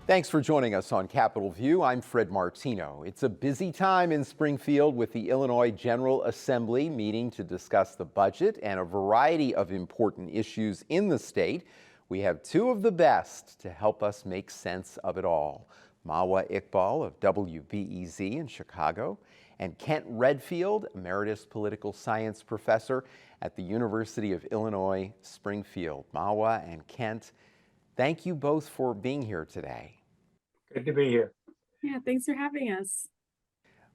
Thanks for joining us on Capitol View. I'm Fred Martino. It's a busy time in Springfield with the Illinois General Assembly meeting to discuss the budget and a variety of important issues in the state. We have two of the best to help us make sense of it all. Mawa Iqbal of WBEZ in Chicago and Kent Redfield, emeritus political science professor at the University of Illinois, Springfield. Mawa and Kent, thank you both for being here today. Good to be here. Yeah, thanks for having us.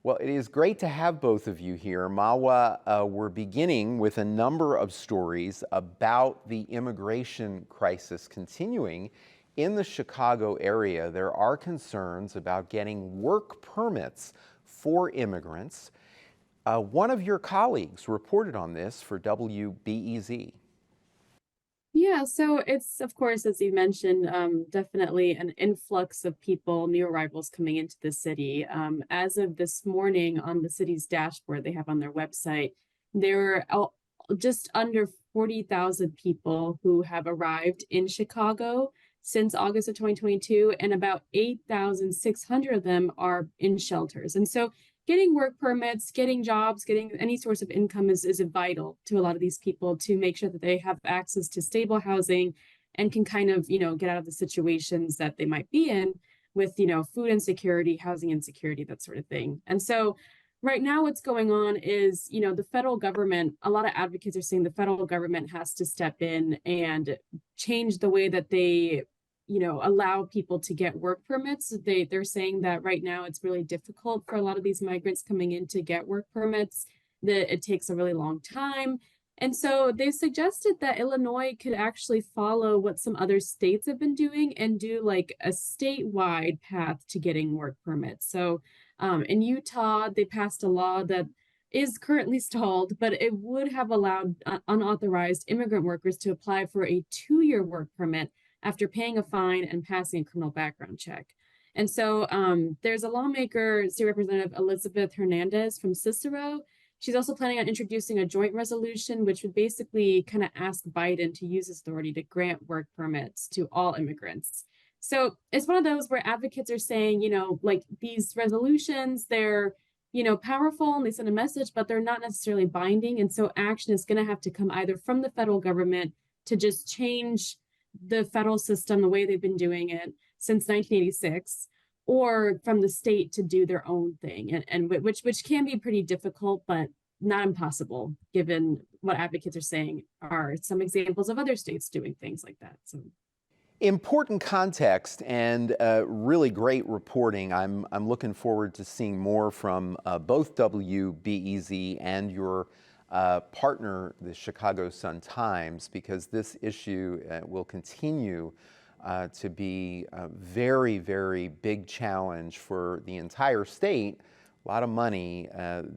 Well, it is great to have both of you here. Mawa, we're beginning with a number of stories about the immigration crisis continuing in the Chicago area. There are concerns about getting work permits for immigrants. One of your colleagues reported on this for WBEZ. Yeah, so it's, of course, as you mentioned, definitely an influx of people, new arrivals coming into the city. As of this morning on the city's dashboard they have on their website, there are just under 40,000 people who have arrived in Chicago since August of 2022, and about 8,600 of them are in shelters. And so getting work permits, getting jobs, getting any source of income is vital to a lot of these people to make sure that they have access to stable housing and can kind of, get out of the situations that they might be in with, food insecurity, housing insecurity, that sort of thing. And so right now what's going on is, the federal government, a lot of advocates are saying the federal government has to step in and change the way that they allow people to get work permits. They're saying that right now it's really difficult for a lot of these migrants coming in to get work permits, that it takes a really long time. And so they suggested that Illinois could actually follow what some other states have been doing and do like a statewide path to getting work permits. So in Utah, they passed a law that is currently stalled, but it would have allowed unauthorized immigrant workers to apply for a 2-year work permit after paying a fine and passing a criminal background check. And so there's a lawmaker, State Representative Elizabeth Hernandez from Cicero. She's also planning on introducing a joint resolution, which would basically kind of ask Biden to use his authority to grant work permits to all immigrants. So it's one of those where advocates are saying, like these resolutions, they're, powerful and they send a message, but they're not necessarily binding. And so action is going to have to come either from the federal government to just change the federal system the way they've been doing it since 1986, or from the state to do their own thing, and which can be pretty difficult, but not impossible, given what advocates are saying are some examples of other states doing things like that. So important context and really great reporting. I'm looking forward to seeing more from both WBEZ and your partner, the Chicago Sun-Times, because this issue will continue to be a very, very big challenge for the entire state. A lot of money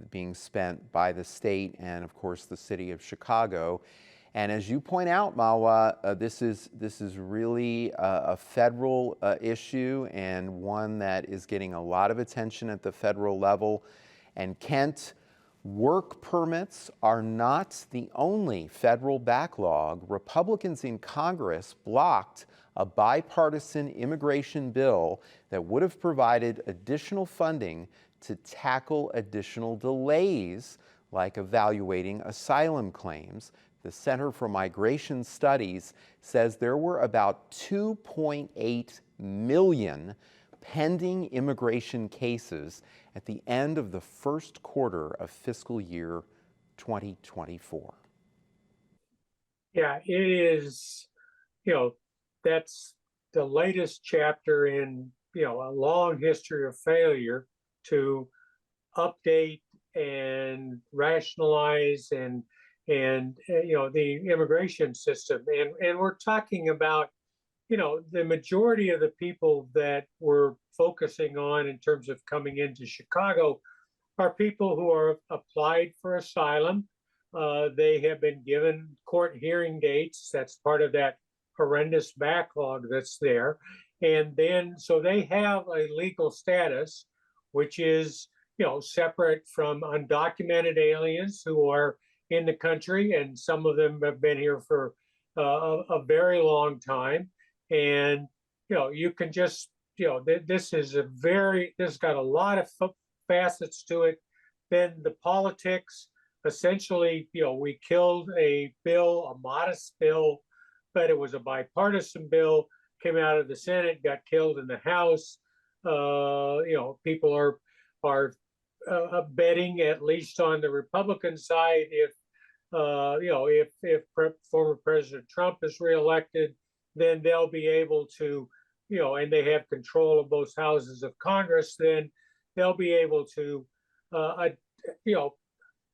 being spent by the state and, of course, the city of Chicago. And as you point out, Mawa, this is really a federal issue, and one that is getting a lot of attention at the federal level. And Kent, work permits are not the only federal backlog. Republicans in Congress blocked a bipartisan immigration bill that would have provided additional funding to tackle additional delays, like evaluating asylum claims. The Center for Migration Studies says there were about 2.8 million pending immigration cases at the end of the first quarter of fiscal year 2024. Yeah, it is, that's the latest chapter in, a long history of failure to update and rationalize and the immigration system. And we're talking about, the majority of the people that we're focusing on in terms of coming into Chicago are people who are applied for asylum. They have been given court hearing dates. That's part of that horrendous backlog that's there. And then, so they have a legal status, which is, separate from undocumented aliens who are in the country. And some of them have been here for a very long time. And, you can just this is this got a lot of facets to it. Then the politics, essentially, we killed a bill, a modest bill, but it was a bipartisan bill, came out of the Senate, got killed in the House. People are betting, at least on the Republican side, if former President Trump is reelected, then they'll be able to, and they have control of both houses of Congress, then they'll be able to,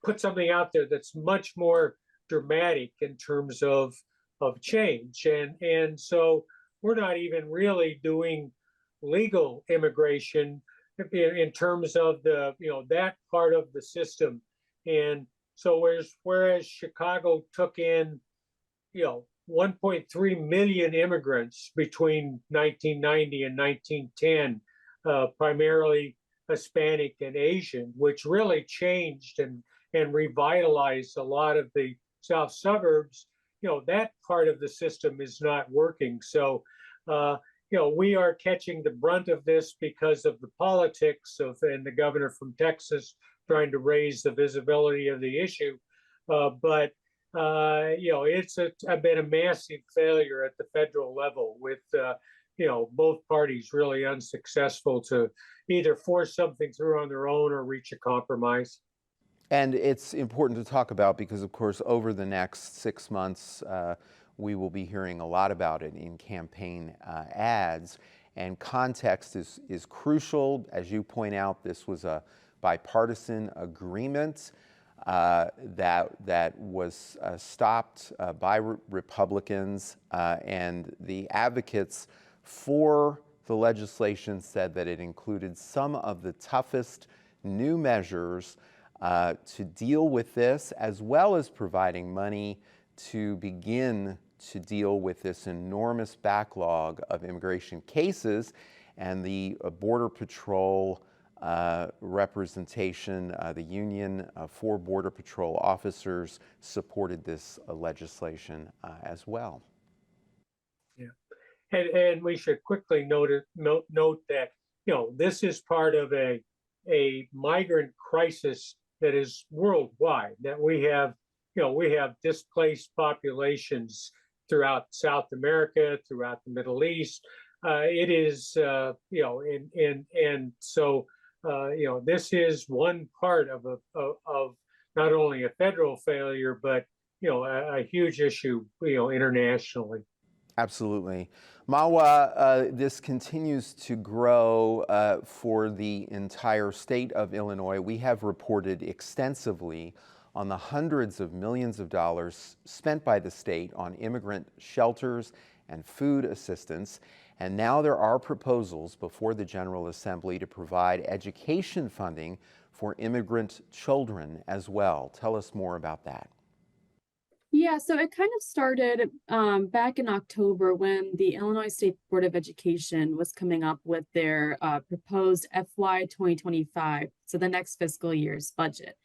put something out there that's much more dramatic in terms of change. And so we're not even really doing legal immigration in terms of that part of the system. And so whereas Chicago took in 1.3 million immigrants between 1990 and 1910, primarily Hispanic and Asian, which really changed and revitalized a lot of the South suburbs, that part of the system is not working. So, we are catching the brunt of this because of the politics and the governor from Texas trying to raise the visibility of the issue. But it's been a massive failure at the federal level with, both parties really unsuccessful to either force something through on their own or reach a compromise. And it's important to talk about because, of course, over the next 6 months, we will be hearing a lot about it in campaign ads. And context is crucial. As you point out, this was a bipartisan agreement that was stopped by Republicans, and the advocates for the legislation said that it included some of the toughest new measures to deal with this, as well as providing money to begin to deal with this enormous backlog of immigration cases. And the Border Patrol representation, the Union for Border Patrol Officers, supported this legislation as well. Yeah, and we should quickly note that this is part of a migrant crisis that is worldwide. That we have displaced populations throughout South America, throughout the Middle East. It is and so this is one part of not only a federal failure, but a huge issue internationally. Absolutely. Mawa, this continues to grow for the entire state of Illinois. We have reported extensively on the hundreds of millions of dollars spent by the state on immigrant shelters and food assistance. And now there are proposals before the General Assembly to provide education funding for immigrant children as well. Tell us more about that. Yeah, so it kind of started back in October when the Illinois State Board of Education was coming up with their proposed FY 2025, so the next fiscal year's budget.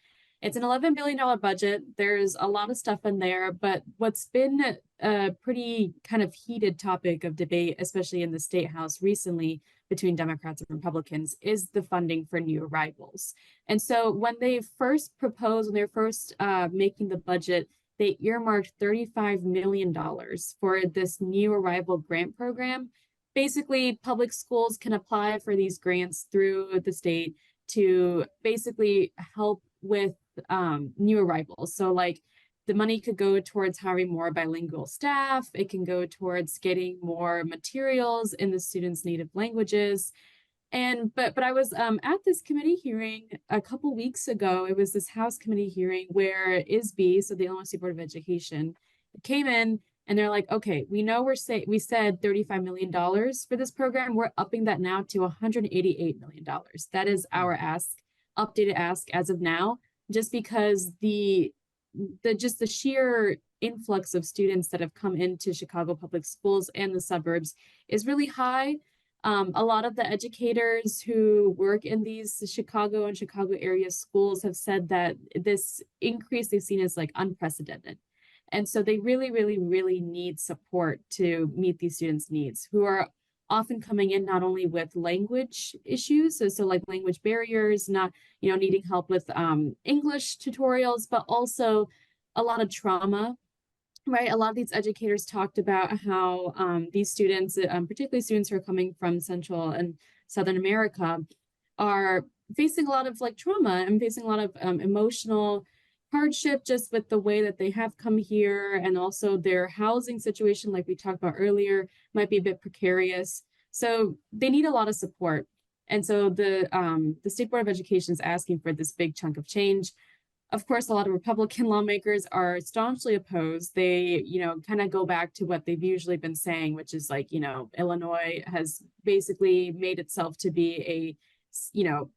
It's an $11 billion budget. There's a lot of stuff in there, but what's been a pretty kind of heated topic of debate, especially in the State House recently between Democrats and Republicans, is the funding for new arrivals. And so when they first proposed, when they were first making the budget, they earmarked $35 million for this new arrival grant program. Basically, public schools can apply for these grants through the state to basically help with new arrivals. So like the money could go towards hiring more bilingual staff. It can go towards getting more materials in the students' native languages. But I was at this committee hearing a couple weeks ago. It was this House committee hearing where ISB, so the Illinois State Board of Education, came in and they're like, okay, we know we said $35 million for this program. We're upping that now to $188 million. That is our ask, updated ask as of now, just because the sheer influx of students that have come into Chicago public schools and the suburbs is really high. A lot of the educators who work in these Chicago and Chicago area schools have said that this increase they've seen is like unprecedented. And so they really, really, really need support to meet these students' needs, who are often coming in not only with language issues, so like language barriers, not, needing help with English tutorials, but also a lot of trauma, right? A lot of these educators talked about how these students, particularly students who are coming from Central and Southern America, are facing a lot of like trauma and facing a lot of emotional hardship just with the way that they have come here, and also their housing situation, like we talked about earlier, might be a bit precarious. So they need a lot of support. And so the State Board of Education is asking for this big chunk of change. Of course, a lot of Republican lawmakers are staunchly opposed. They, kind of go back to what they've usually been saying, which is like, Illinois has basically made itself to be a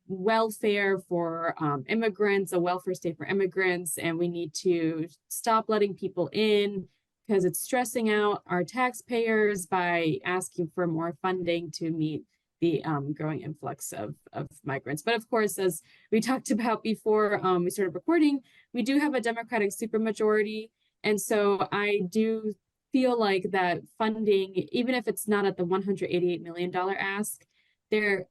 welfare for immigrants, a welfare state for immigrants, and we need to stop letting people in because it's stressing out our taxpayers by asking for more funding to meet the growing influx of migrants. But of course, as we talked about before we started recording, we do have a Democratic supermajority, and so I do feel like that funding, even if it's not at the $188 million ask,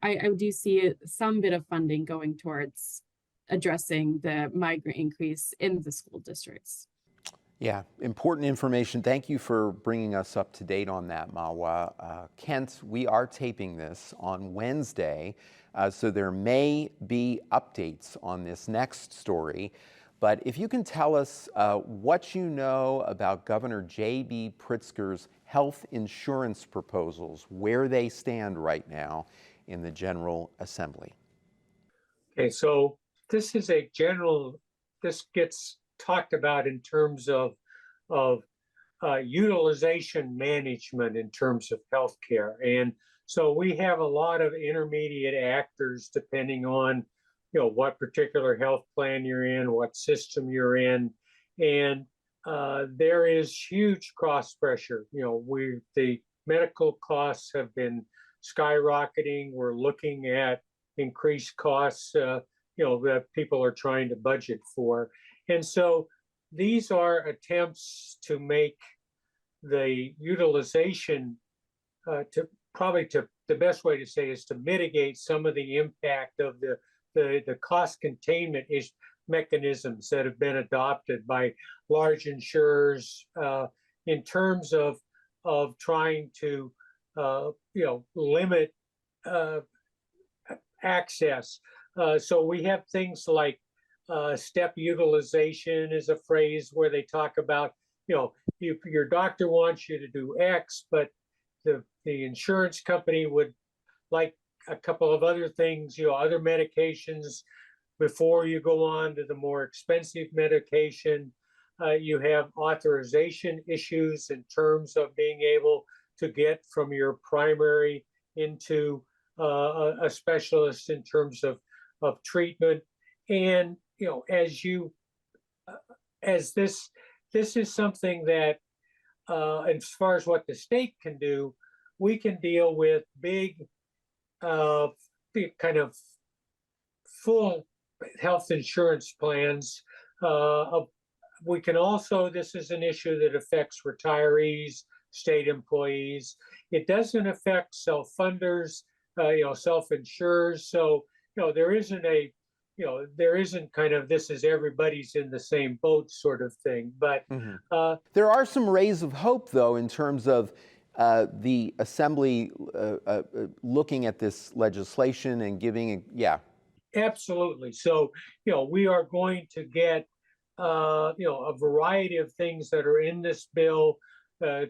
I do see some bit of funding going towards addressing the migrant increase in the school districts. Yeah, important information. Thank you for bringing us up to date on that, Mawa. Kent, we are taping this on Wednesday, so there may be updates on this next story. But if you can tell us what you know about Governor J.B. Pritzker's health insurance proposals, where they stand right now in the General Assembly. Okay, so this gets talked about in terms of utilization management in terms of healthcare. And so we have a lot of intermediate actors depending on, what particular health plan you're in, what system you're in. And there is huge cost pressure. The medical costs have been skyrocketing. We're looking at increased costs, that people are trying to budget for. And so these are attempts to make the utilization the best way to say is to mitigate some of the impact of the cost containment mechanisms that have been adopted by large insurers in terms of trying to limit access. So we have things like step utilization is a phrase where they talk about, your doctor wants you to do X, but the insurance company would like a couple of other things, other medications before you go on to the more expensive medication. You have authorization issues in terms of being able to get from your primary into a specialist in terms of treatment. And as this is something that as far as what the state can do, we can deal with big kind of full health insurance plans. We can also, this is an issue that affects retirees, state employees. It doesn't affect self-funders, self-insurers. So, there isn't kind of this is everybody's in the same boat sort of thing. But there are some rays of hope, though, in terms of the Assembly looking at this legislation and giving, Absolutely. So, we are going to get, a variety of things that are in this bill,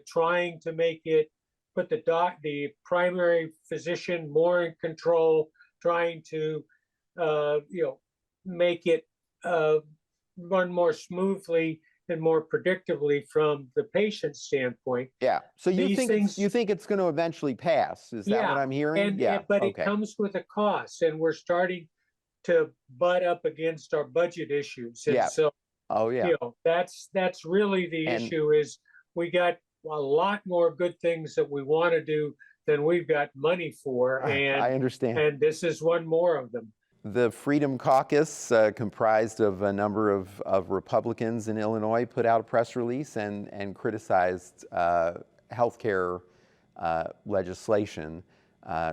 trying to make it, put the primary physician more in control, trying to, make it run more smoothly and more predictably from the patient standpoint. Yeah. So you think it's going to eventually pass? Is that what I'm hearing? But it comes with a cost, and we're starting to butt up against our budget issues. And so, that's really the issue is we got a lot more good things that we want to do than we've got money for. And I understand. And this is one more of them. The Freedom Caucus, comprised of a number of Republicans in Illinois, put out a press release and criticized healthcare legislation.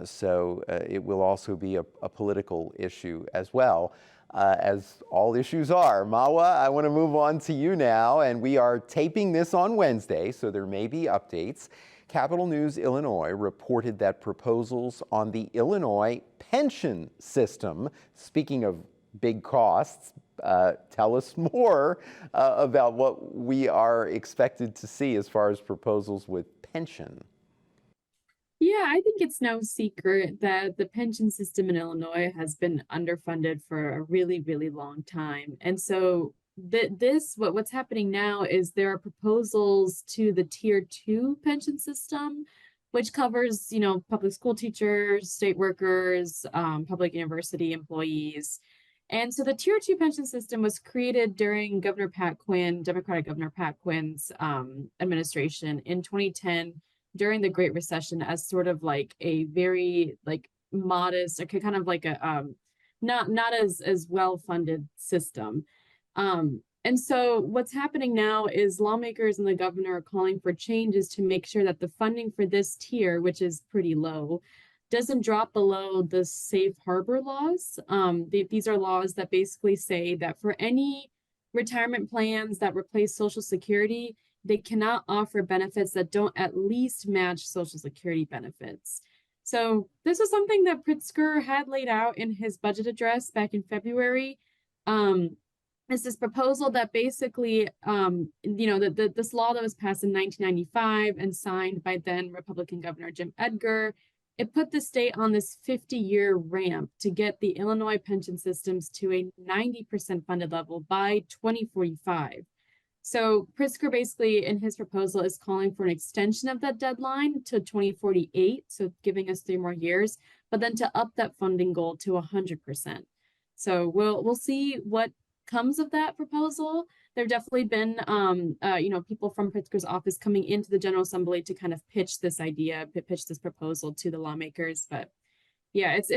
So it will also be a political issue as well, as all issues are. Mawa, I want to move on to you now, and we are taping this on Wednesday, so there may be updates. Capital News Illinois reported that proposals on the Illinois pension system, speaking of big costs, tell us more about what we are expected to see as far as proposals with pension. Yeah, I think it's no secret that the pension system in Illinois has been underfunded for a really, really long time. And so what's happening now is there are proposals to the tier 2 pension system, which covers, public school teachers, state workers, public university employees. And so the tier 2 pension system was created during Democratic Governor Pat Quinn's administration in 2010 during the Great Recession as sort of like a very modest, okay, kind of like a not as well funded system. And so what's happening now is lawmakers and the governor are calling for changes to make sure that the funding for this tier, which is pretty low, doesn't drop below the safe harbor laws. These are laws that basically say that for any retirement plans that replace Social Security, they cannot offer benefits that don't at least match Social Security benefits. So this is something that Pritzker had laid out in his budget address back in February. It's this proposal that basically, this law that was passed in 1995 and signed by then Republican Governor Jim Edgar, it put the state on this 50-year ramp to get the Illinois pension systems to a 90% funded level by 2045. So Pritzker basically in his proposal is calling for an extension of that deadline to 2048, so giving us 3 more years, but then to up that funding goal to 100%. So we'll see what comes of that proposal. There have definitely been people from Pritzker's office coming into the General Assembly to kind of pitch this proposal to the lawmakers. But yeah, it's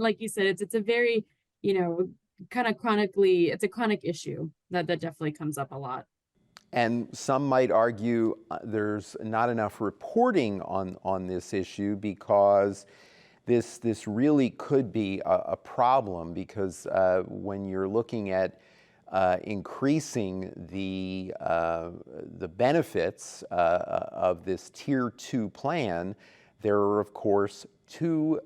like you said, it's a very it's a chronic issue that definitely comes up a lot. And some might argue there's not enough reporting on this issue because this really could be a problem, because when you're looking at increasing the benefits of this Tier 2 plan, there are, of course, 2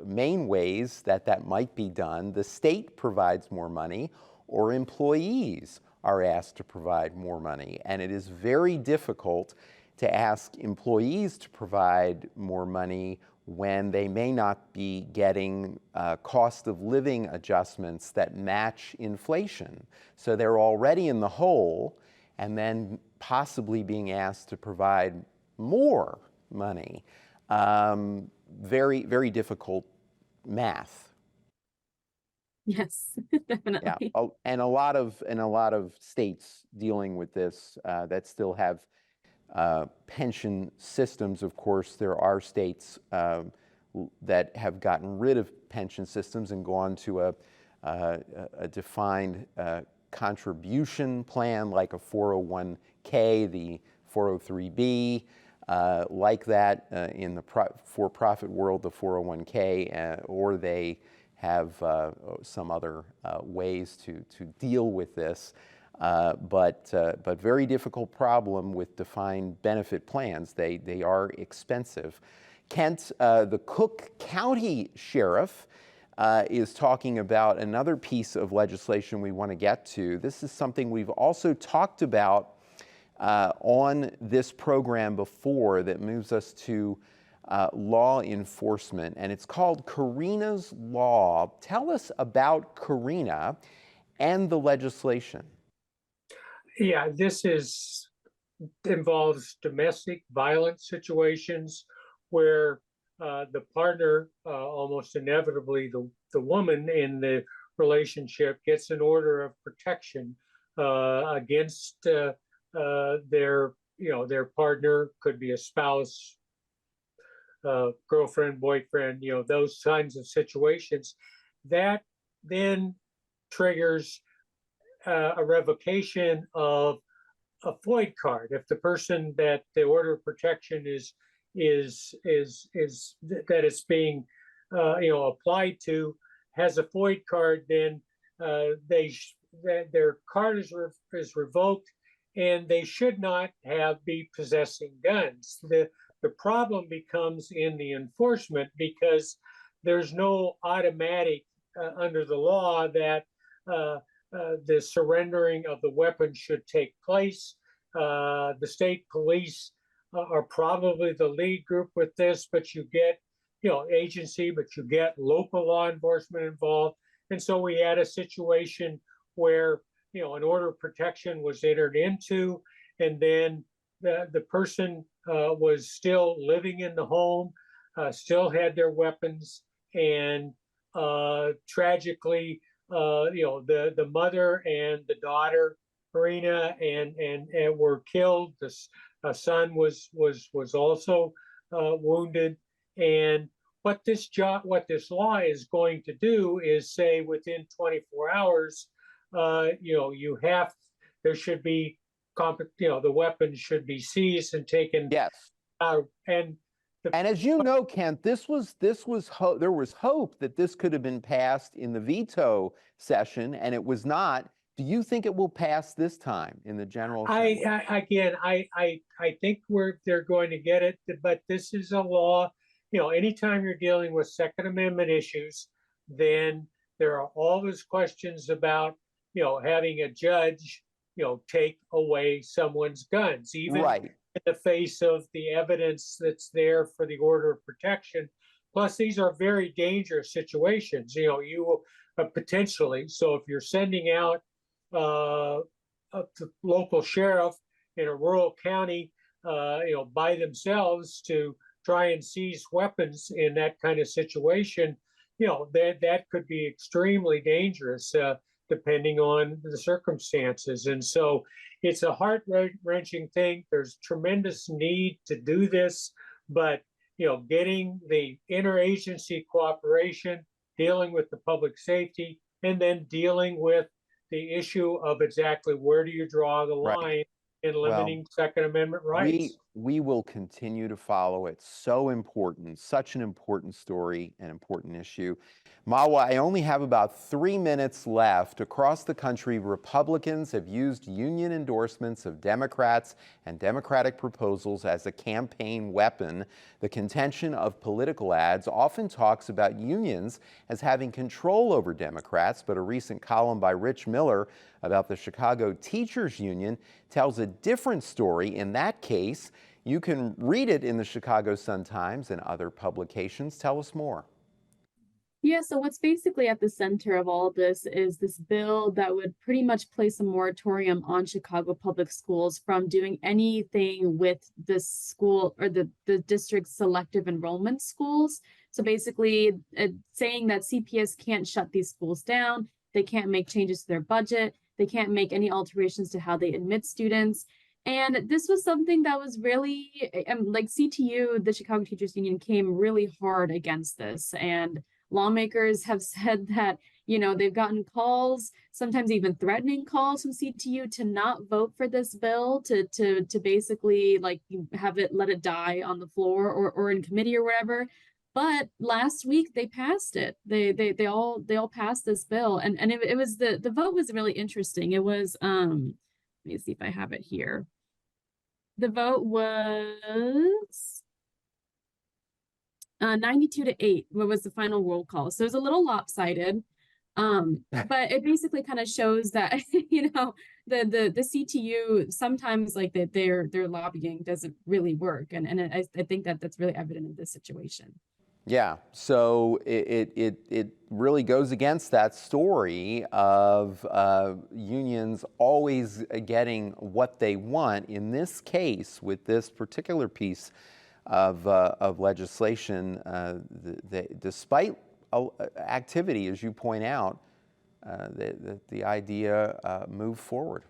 main ways that might be done. The state provides more money, or employees are asked to provide more money. And it is very difficult to ask employees to provide more money when they may not be getting cost of living adjustments that match inflation. So they're already in the hole, and then possibly being asked to provide more money. Very, very difficult math. Yes, definitely. Yeah, and a lot of states dealing with this that still have pension systems. Of course, there are states that have gotten rid of pension systems and gone to a defined contribution plan, like a 401k, the 403b. Like that in the for-profit world, the 401k, or they have some other ways to deal with this. But very difficult problem with defined benefit plans. They are expensive. Kent, the Cook County Sheriff, is talking about another piece of legislation we want to get to. This is something we've also talked about on this program before, that moves us to law enforcement, and it's called Karina's Law. Tell us about Karina and the legislation. Yeah, this involves domestic violence situations where the partner, almost inevitably the woman in the relationship, gets an order of protection against their partner. Could be a spouse, girlfriend, boyfriend, those kinds of situations. That then triggers a revocation of a FOID card. If the person that the order of protection is that it's being applied to has a FOID card, then their card is revoked, and they should not be possessing guns. The problem becomes in the enforcement, because there's no automatic under the law that the surrendering of the weapon should take place. The state police are probably the lead group with this, but you get, agency, but you get local law enforcement involved. And so we had a situation where, an order of protection was entered into, and then the person was still living in the home, still had their weapons, and tragically, the mother and the daughter, Marina, and were killed. The son was also wounded. And what this law is going to do is say within 24 hours, there should be, the weapon should be seized and taken out. And as you know, Kent, there was hope that this could have been passed in the veto session, and it was not. Do you think it will pass this time in the General Assembly? I think they're going to get it, but this is a law. Anytime you're dealing with Second Amendment issues, then there are always questions about, having a judge, take away someone's guns, even in the face of the evidence that's there for the order of protection. Plus, these are very dangerous situations, you potentially. So if you're sending out a local sheriff in a rural county, by themselves to try and seize weapons in that kind of situation, that could be extremely dangerous, depending on the circumstances. And so it's a heart-wrenching thing. There's tremendous need to do this, but getting the interagency cooperation, dealing with the public safety, and then dealing with the issue of exactly where do you draw the line in limiting Second Amendment rights. We will continue to follow it. So important, such an important story, an important issue. Mawa, I only have about 3 minutes left. Across the country, Republicans have used union endorsements of Democrats and Democratic proposals as a campaign weapon. The contention of political ads often talks about unions as having control over Democrats, but a recent column by Rich Miller about the Chicago Teachers Union tells a different story. In that case, you can read it in the Chicago Sun-Times and other publications. Tell us more. Yeah, so what's basically at the center of all of this is this bill that would pretty much place a moratorium on Chicago public schools from doing anything with the school or the district's selective enrollment schools. So basically saying that CPS can't shut these schools down, they can't make changes to their budget, they can't make any alterations to how they admit students. And this was something that was really, like CTU, the Chicago Teachers Union, came really hard against this. And lawmakers have said that, they've gotten calls, sometimes even threatening calls from CTU to not vote for this bill, to basically let it die on the floor or in committee or whatever. But last week they passed it. They all passed this bill, and it was the vote was really interesting. It was let me see if I have it here. The vote was 92-8. What was the final roll call? So it was a little lopsided, but it basically kind of shows that the CTU sometimes their lobbying doesn't really work, and I think that's really evident in this situation. Yeah, so it really goes against that story of unions always getting what they want. In this case, with this particular piece of legislation, despite activity, as you point out, the idea moved forward.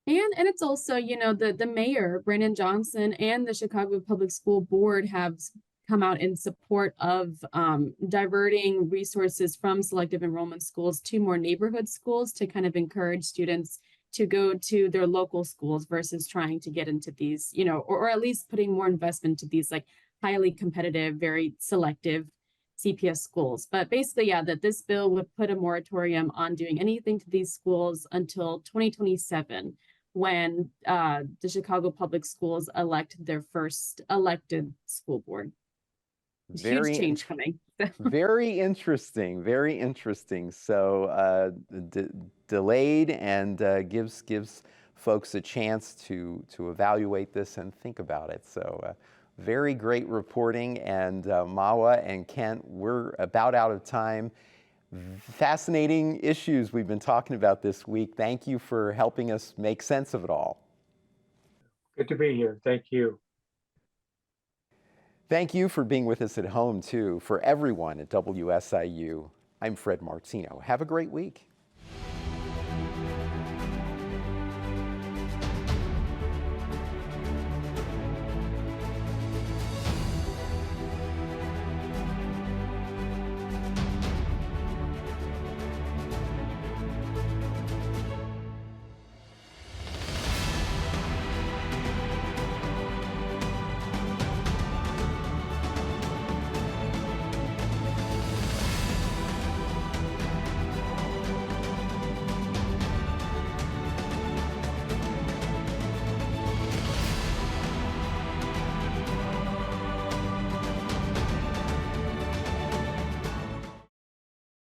And it's also, the mayor, Brandon Johnson, and the Chicago Public School Board have come out in support of diverting resources from selective enrollment schools to more neighborhood schools to kind of encourage students to go to their local schools versus trying to get into these, or at least putting more investment to these highly competitive, very selective CPS schools. But basically, yeah, that this bill would put a moratorium on doing anything to these schools until 2027, when the Chicago Public Schools elect their first elected school board. Huge change coming. Very interesting, very interesting. So delayed and gives folks a chance to evaluate this and think about it. So very great reporting. And Mawa and Kent, we're about out of time. Fascinating issues we've been talking about this week. Thank you for helping us make sense of it all. Good to be here. Thank you. Thank you for being with us at home, too. For everyone at WSIU, I'm Fred Martino. Have a great week.